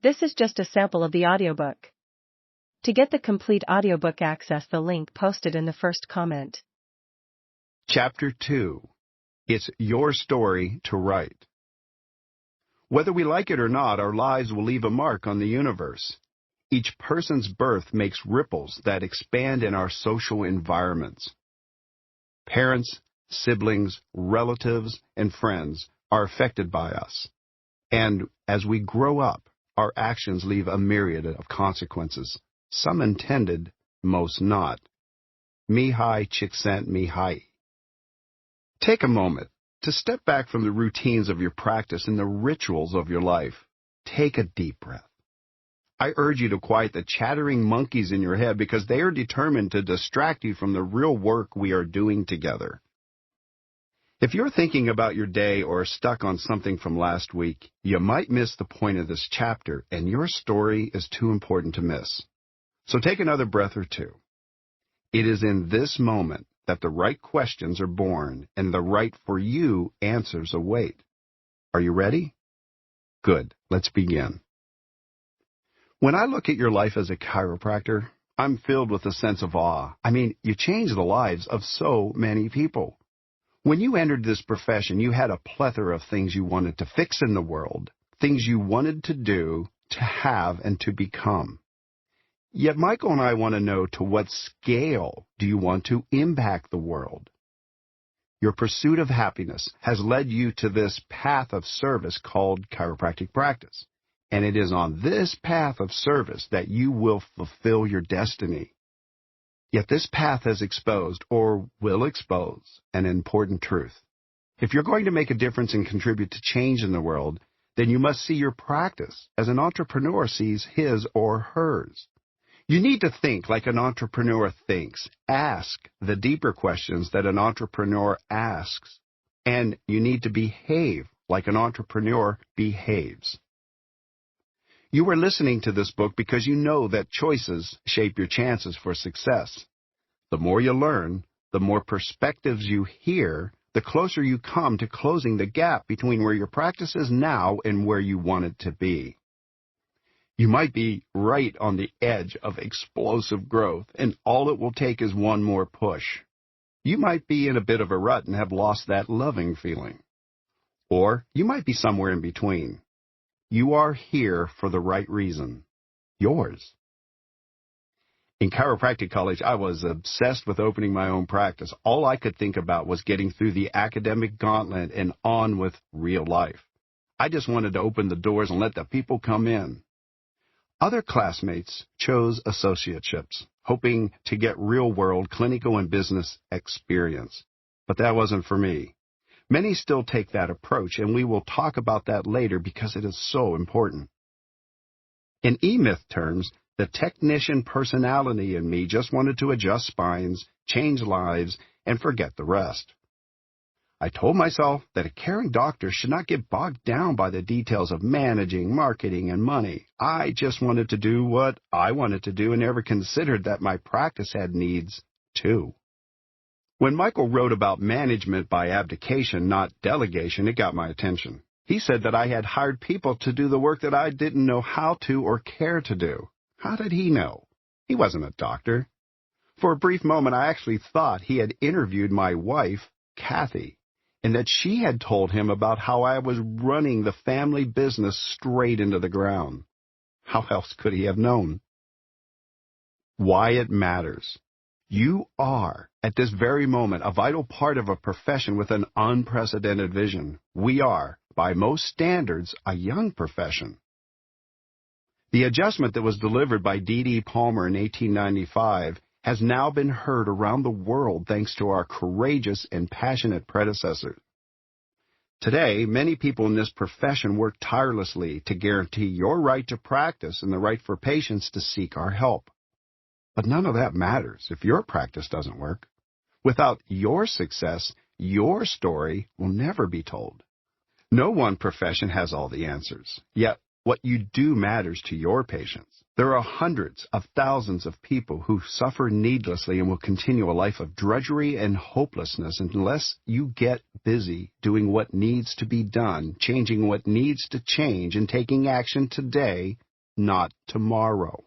This is just a sample of the audiobook. To get the complete audiobook, access the link posted in the first comment. Chapter 2. It's your story to write. Whether we like it or not, our lives will leave a mark on the universe. Each person's birth makes ripples that expand in our social environments. Parents, siblings, relatives, and friends are affected by us. And as we grow up, our actions leave a myriad of consequences, some intended, most not. Mihai Csikszentmihalyi. Take a moment to step back from the routines of your practice and the rituals of your life. Take a deep breath. I urge you to quiet the chattering monkeys in your head because they are determined to distract you from the real work we are doing together. If you're thinking about your day or stuck on something from last week, you might miss the point of this chapter, and your story is too important to miss. So take another breath or two. It is in this moment that the right questions are born and the right for you answers await. Are you ready? Good. Let's begin. When I look at your life as a chiropractor, I'm filled with a sense of awe. I mean, you changed the lives of so many people. When you entered this profession, you had a plethora of things you wanted to fix in the world, things you wanted to do, to have, and to become. Yet Michael and I want to know, to what scale do you want to impact the world? Your pursuit of happiness has led you to this path of service called chiropractic practice, and it is on this path of service that you will fulfill your destiny. Yet this path has exposed, or will expose, an important truth. If you're going to make a difference and contribute to change in the world, then you must see your practice as an entrepreneur sees his or hers. You need to think like an entrepreneur thinks. Ask the deeper questions that an entrepreneur asks. And you need to behave like an entrepreneur behaves. You are listening to this book because you know that choices shape your chances for success. The more you learn, the more perspectives you hear, the closer you come to closing the gap between where your practice is now and where you want it to be. You might be right on the edge of explosive growth, and all it will take is one more push. You might be in a bit of a rut and have lost that loving feeling. Or you might be somewhere in between. You are here for the right reason. Yours. In chiropractic college, I was obsessed with opening my own practice. All I could think about was getting through the academic gauntlet and on with real life. I just wanted to open the doors and let the people come in. Other classmates chose associateships, hoping to get real-world clinical and business experience. But that wasn't for me. Many still take that approach, and we will talk about that later because it is so important. In E-Myth terms, the technician personality in me just wanted to adjust spines, change lives, and forget the rest. I told myself that a caring doctor should not get bogged down by the details of managing, marketing, and money. I just wanted to do what I wanted to do and never considered that my practice had needs, too. When Michael wrote about management by abdication, not delegation, it got my attention. He said that I had hired people to do the work that I didn't know how to or care to do. How did he know? He wasn't a doctor. For a brief moment, I actually thought he had interviewed my wife, Kathy, and that she had told him about how I was running the family business straight into the ground. How else could he have known? Why it matters. You are, at this very moment, a vital part of a profession with an unprecedented vision. We are, by most standards, a young profession. The adjustment that was delivered by D.D. Palmer in 1895 has now been heard around the world thanks to our courageous and passionate predecessors. Today, many people in this profession work tirelessly to guarantee your right to practice and the right for patients to seek our help. But none of that matters if your practice doesn't work. Without your success, your story will never be told. No one profession has all the answers, yet what you do matters to your patients. There are hundreds of thousands of people who suffer needlessly and will continue a life of drudgery and hopelessness unless you get busy doing what needs to be done, changing what needs to change, and taking action today not tomorrow.